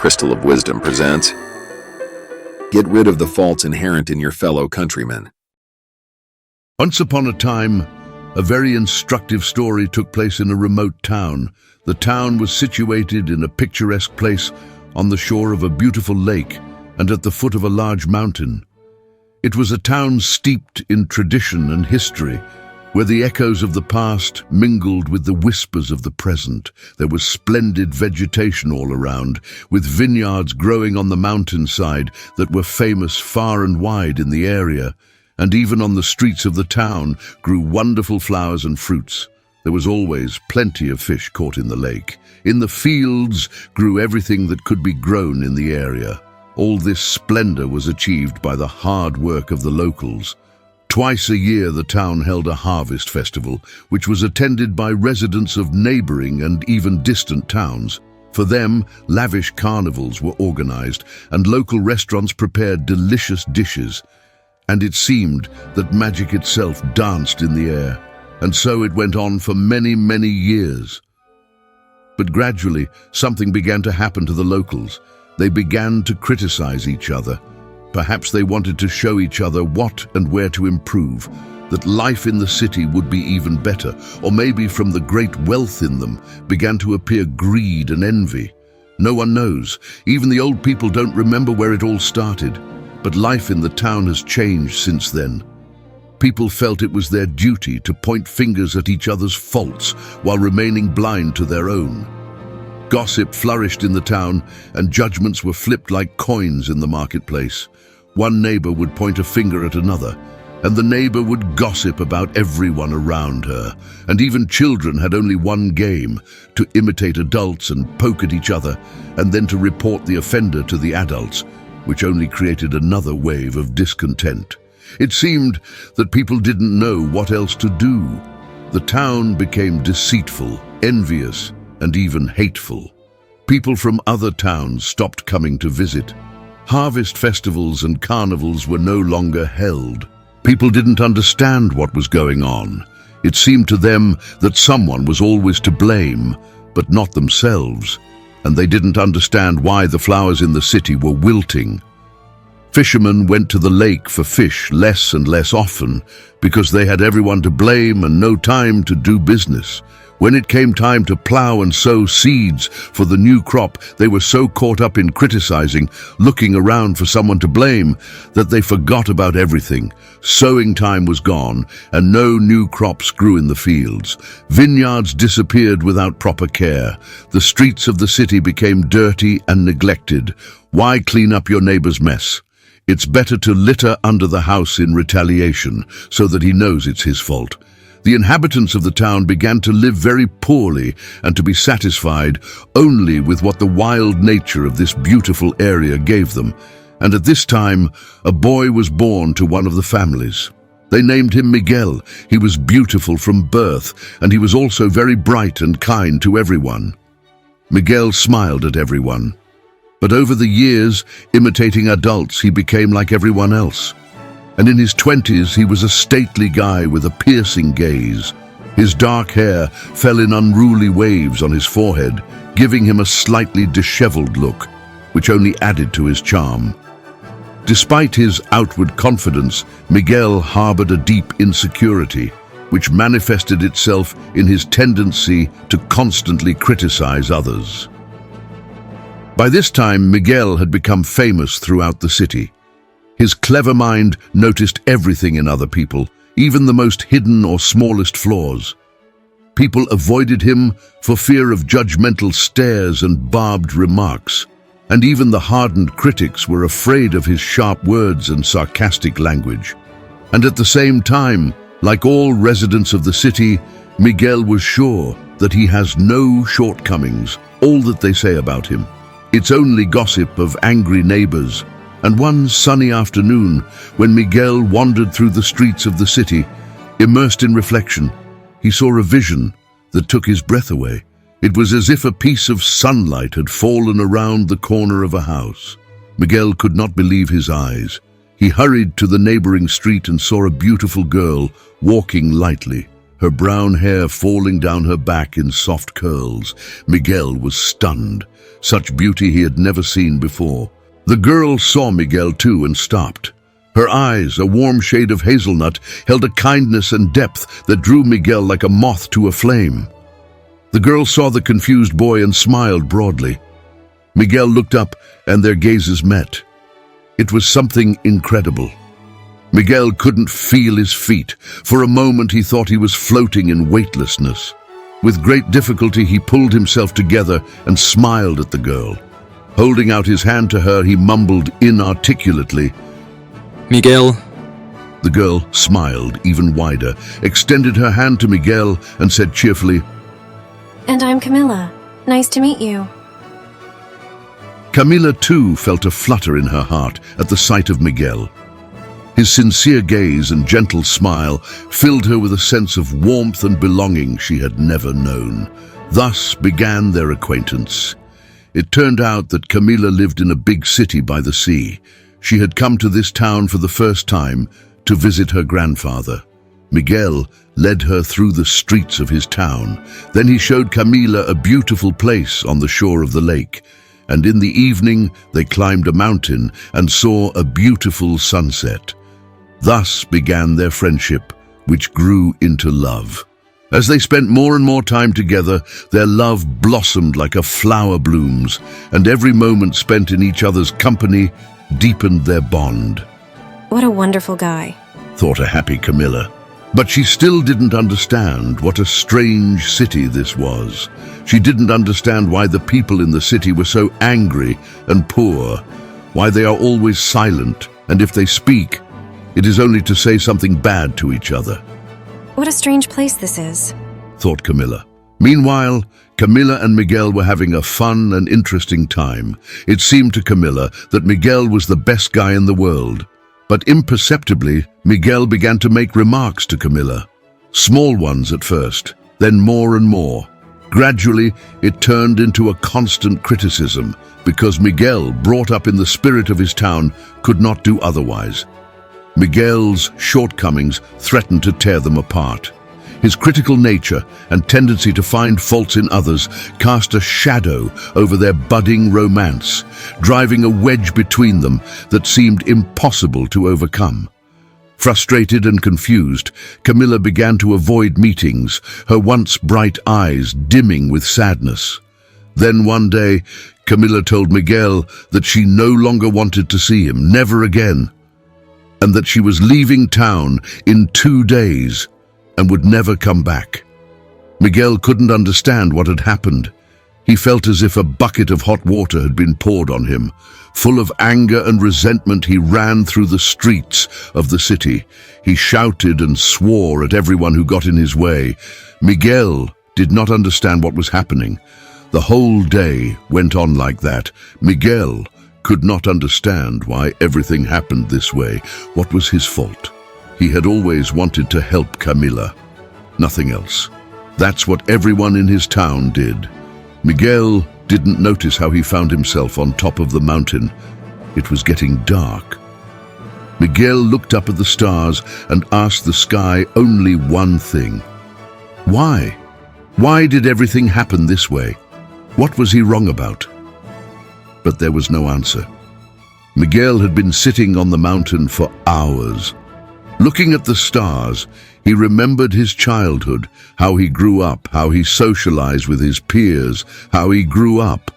Crystal of Wisdom presents Get rid of the faults inherent in your fellow countrymen. Once upon a time, a very instructive story took place in a remote town. The town was situated in a picturesque place on the shore of a beautiful lake and at the foot of a large mountain. It was a town steeped in tradition and history, where the echoes of the past mingled with the whispers of the present. There was splendid vegetation all around, with vineyards growing on the mountainside that were famous far and wide in the area, and even on the streets of the town grew wonderful flowers and fruits. There was always plenty of fish caught in the lake. In the fields grew everything that could be grown in the area. All this splendor was achieved by the hard work of the locals. Twice a year the town held a harvest festival, which was attended by residents of neighboring and even distant towns. For them, lavish carnivals were organized, and local restaurants prepared delicious dishes. And it seemed that magic itself danced in the air. And so it went on for many, many years. But gradually, something began to happen to the locals. They began to criticize each other. Perhaps they wanted to show each other what and where to improve, that life in the city would be even better, or maybe from the great wealth in them began to appear greed and envy. No one knows. Even the old people don't remember where it all started. But life in the town has changed since then. People felt it was their duty to point fingers at each other's faults while remaining blind to their own. Gossip flourished in the town, and judgments were flipped like coins in the marketplace. One neighbor would point a finger at another, and the neighbor would gossip about everyone around her. And even children had only one game: to imitate adults and poke at each other, and then to report the offender to the adults, which only created another wave of discontent. It seemed that people didn't know what else to do. The town became deceitful, envious, and even hateful. People from other towns stopped coming to visit. Harvest festivals and carnivals were no longer held. People didn't understand what was going on. It seemed to them that someone was always to blame, but not themselves, and they didn't understand why the flowers in the city were wilting. Fishermen went to the lake for fish less and less often because they had everyone to blame and no time to do business. When it came time to plow and sow seeds for the new crop, they were so caught up in criticizing, looking around for someone to blame, that they forgot about everything. Sowing time was gone, and no new crops grew in the fields. Vineyards disappeared without proper care. The streets of the city became dirty and neglected. Why clean up your neighbor's mess? It's better to litter under the house in retaliation, so that he knows it's his fault. The inhabitants of the town began to live very poorly and to be satisfied only with what the wild nature of this beautiful area gave them. And at this time, a boy was born to one of the families. They named him Miguel. He was beautiful from birth, and he was also very bright and kind to everyone. Miguel smiled at everyone. But over the years, imitating adults, he became like everyone else. And in his 20s, he was a stately guy with a piercing gaze. His dark hair fell in unruly waves on his forehead, giving him a slightly disheveled look, which only added to his charm. Despite his outward confidence, Miguel harbored a deep insecurity, which manifested itself in his tendency to constantly criticize others. By this time, Miguel had become famous throughout the city. His clever mind noticed everything in other people, even the most hidden or smallest flaws. People avoided him for fear of judgmental stares and barbed remarks, and even the hardened critics were afraid of his sharp words and sarcastic language. And at the same time, like all residents of the city, Miguel was sure that he has no shortcomings. All that they say about him, it's only gossip of angry neighbors. And one sunny afternoon, when Miguel wandered through the streets of the city, immersed in reflection, he saw a vision that took his breath away. It was as if a piece of sunlight had fallen around the corner of a house. Miguel could not believe his eyes. He hurried to the neighboring street and saw a beautiful girl walking lightly. her brown hair falling down her back in soft curls. Miguel was stunned. Such beauty he had never seen before. The girl saw Miguel too and stopped. Her eyes, a warm shade of hazelnut, held a kindness and depth that drew Miguel like a moth to a flame. The girl saw the confused boy and smiled broadly. Miguel looked up and their gazes met. It was something incredible. Miguel couldn't feel his feet. For a moment he thought he was floating in weightlessness. With great difficulty he pulled himself together and smiled at the girl. Holding out his hand to her, he mumbled inarticulately, "Miguel." The girl smiled even wider, extended her hand to Miguel and said cheerfully, "And I'm Camilla. Nice to meet you." Camilla too felt a flutter in her heart at the sight of Miguel. His sincere gaze and gentle smile filled her with a sense of warmth and belonging she had never known. Thus began their acquaintance. It turned out that Camilla lived in a big city by the sea. She had come to this town for the first time to visit her grandfather. Miguel led her through the streets of his town. Then he showed Camilla a beautiful place on the shore of the lake. And in the evening they climbed a mountain and saw a beautiful sunset. Thus began their friendship, which grew into love. As they spent more and more time together, their love blossomed like a flower blooms, and every moment spent in each other's company deepened their bond. What a wonderful guy, Thought a happy Camilla. But she still didn't understand what a strange city this was. She didn't understand why the people in the city were so angry and poor, why they are always silent, and if they speak, it is only to say something bad to each other. What a strange place this is. Thought Camilla. Meanwhile, Camilla and Miguel were having a fun and interesting time. It seemed to Camilla that Miguel was the best guy in the world. But imperceptibly, Miguel began to make remarks to Camilla. Small ones at first, then more and more. Gradually, it turned into a constant criticism, because Miguel, brought up in the spirit of his town, could not do otherwise. Miguel's shortcomings threatened to tear them apart. His critical nature and tendency to find faults in others cast a shadow over their budding romance, driving a wedge between them that seemed impossible to overcome. Frustrated and confused, Camilla began to avoid meetings, her once bright eyes dimming with sadness. Then one day, Camilla told Miguel that she no longer wanted to see him, never again, and that she was leaving town in 2 days and would never come back. Miguel couldn't understand what had happened. He felt as if a bucket of hot water had been poured on him. Full of anger and resentment, he ran through the streets of the city. He shouted and swore at everyone who got in his way. Miguel did not understand what was happening. The whole day went on like that. Miguel could not understand why everything happened this way. What was his fault? He had always wanted to help Camilla. Nothing else. That's what everyone in his town did. Miguel didn't notice how he found himself on top of the mountain. It was getting dark. Miguel looked up at the stars and asked the sky only one thing. Why? Why did everything happen this way? What was he wrong about? But there was no answer. Miguel had been sitting on the mountain for hours. Looking at the stars, he remembered his childhood, how he grew up, how he socialized with his peers, how he grew up,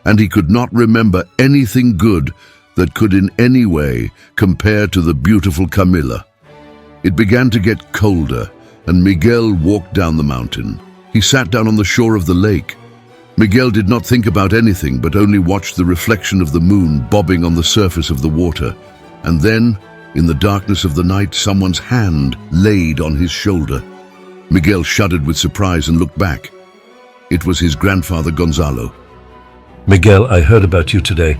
and he could not remember anything good that could in any way compare to the beautiful Camilla. It began to get colder, and Miguel walked down the mountain. He sat down on the shore of the lake. Miguel did not think about anything, but only watched the reflection of the moon bobbing on the surface of the water. And then, in the darkness of the night, someone's hand laid on his shoulder. Miguel shuddered with surprise and looked back. It was his grandfather Gonzalo. "Miguel, I heard about you today,"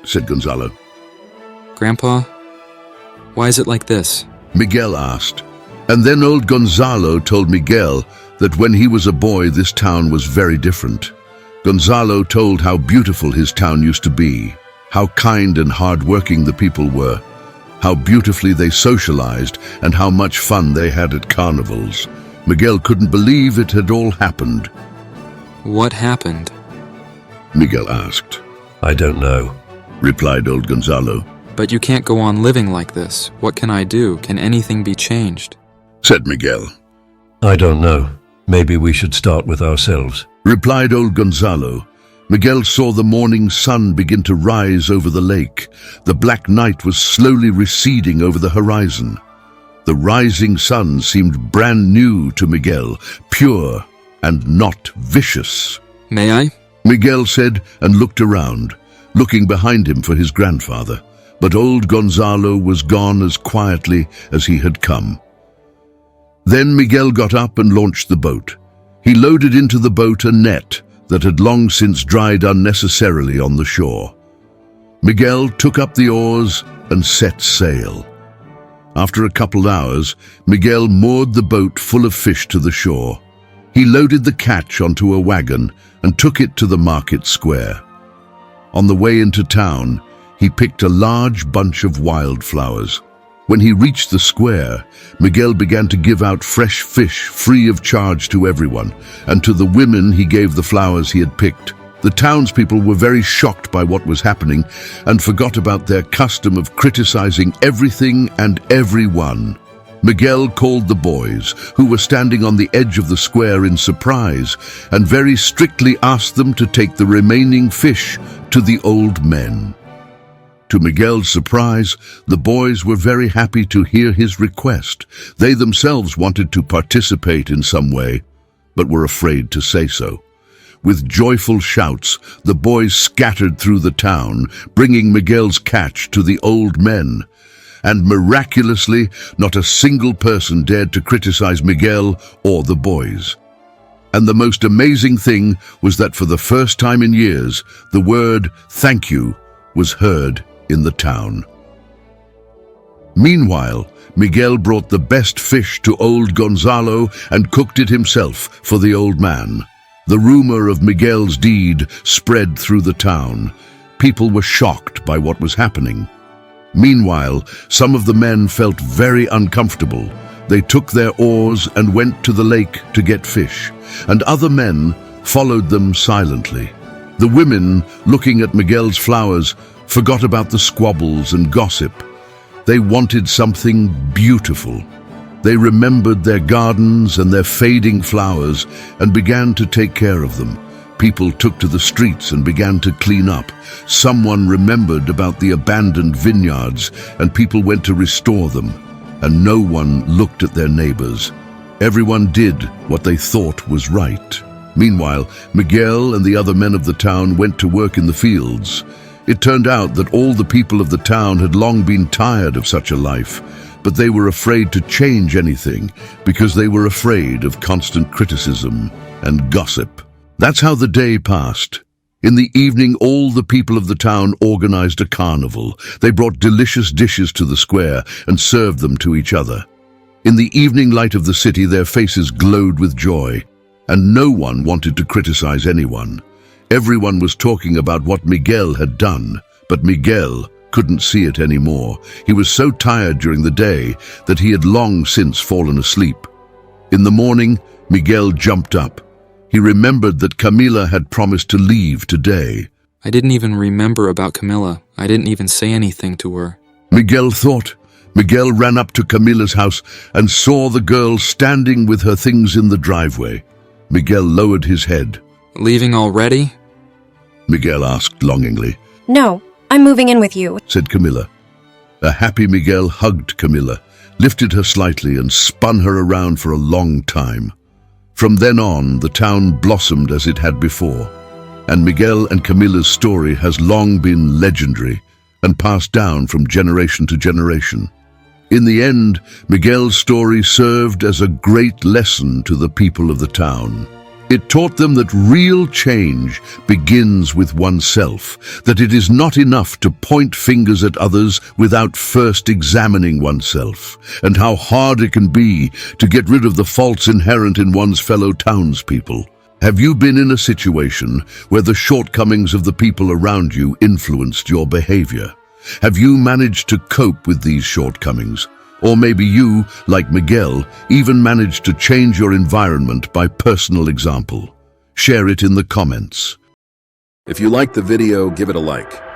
said Gonzalo. "Grandpa, why is it like this?" Miguel asked. And then old Gonzalo told Miguel that when he was a boy, this town was very different. Gonzalo told how beautiful his town used to be, how kind and hard-working the people were, how beautifully they socialized, and how much fun they had at carnivals. Miguel couldn't believe it had all happened. What happened? Miguel asked. I don't know. Replied old Gonzalo. But you can't go on living like this. What can I do? Can anything be changed? Said Miguel. I don't know. Maybe we should start with ourselves. Replied old Gonzalo. Miguel saw the morning sun begin to rise over the lake. The black night was slowly receding over the horizon. The rising sun seemed brand new to Miguel, pure and not vicious. May I? Miguel said and looked around, looking behind him for his grandfather. But old Gonzalo was gone as quietly as he had come. Then Miguel got up and launched the boat. He loaded into the boat a net that had long since dried unnecessarily on the shore. Miguel took up the oars and set sail. After a couple hours, Miguel moored the boat full of fish to the shore. He loaded the catch onto a wagon and took it to the market square. On the way into town, he picked a large bunch of wildflowers. When he reached the square, Miguel began to give out fresh fish free of charge to everyone, and to the women he gave the flowers he had picked. The townspeople were very shocked by what was happening and forgot about their custom of criticizing everything and everyone. Miguel called the boys, who were standing on the edge of the square in surprise, and very strictly asked them to take the remaining fish to the old men. To Miguel's surprise, the boys were very happy to hear his request. They themselves wanted to participate in some way, but were afraid to say so. With joyful shouts, the boys scattered through the town, bringing Miguel's catch to the old men. And miraculously, not a single person dared to criticize Miguel or the boys. And the most amazing thing was that for the first time in years, the word "thank you" was heard in the town. Meanwhile, Miguel brought the best fish to old Gonzalo and cooked it himself for the old man. The rumor of Miguel's deed spread through the town. People were shocked by what was happening. Meanwhile, some of the men felt very uncomfortable. They took their oars and went to the lake to get fish, and other men followed them silently. The women, looking at Miguel's flowers, forgot about the squabbles and gossip. They wanted something beautiful. They remembered their gardens and their fading flowers and began to take care of them. People took to the streets and began to clean up. Someone remembered about the abandoned vineyards, and people went to restore them. And no one looked at their neighbors. Everyone did what they thought was right. Meanwhile, Miguel and the other men of the town went to work in the fields. It turned out that all the people of the town had long been tired of such a life, but they were afraid to change anything because they were afraid of constant criticism and gossip. That's how the day passed. In the evening, all the people of the town organized a carnival. They brought delicious dishes to the square and served them to each other. In the evening light of the city, their faces glowed with joy, and no one wanted to criticize anyone. Everyone was talking about what Miguel had done, but Miguel couldn't see it anymore. He was so tired during the day that he had long since fallen asleep. In the morning, Miguel jumped up. He remembered that Camila had promised to leave today. I didn't even remember about Camilla. I didn't even say anything to her. Miguel thought. Miguel ran up to Camila's house and saw the girl standing with her things in the driveway. Miguel lowered his head. Leaving already? Miguel asked longingly. No, I'm moving in with you, Said Camila. A happy Miguel hugged Camila, lifted her slightly and spun her around for a long time. From then on, the town blossomed as it had before, and Miguel and Camila's story has long been legendary and passed down from generation to generation. In the end, Miguel's story served as a great lesson to the people of the town. It taught them that real change begins with oneself, that it is not enough to point fingers at others without first examining oneself, and how hard it can be to get rid of the faults inherent in one's fellow townspeople. Have you been in a situation where the shortcomings of the people around you influenced your behavior? Have you managed to cope with these shortcomings? Or maybe you, like Miguel, even managed to change your environment by personal example. Share it in the comments. If you liked the video, give it a like.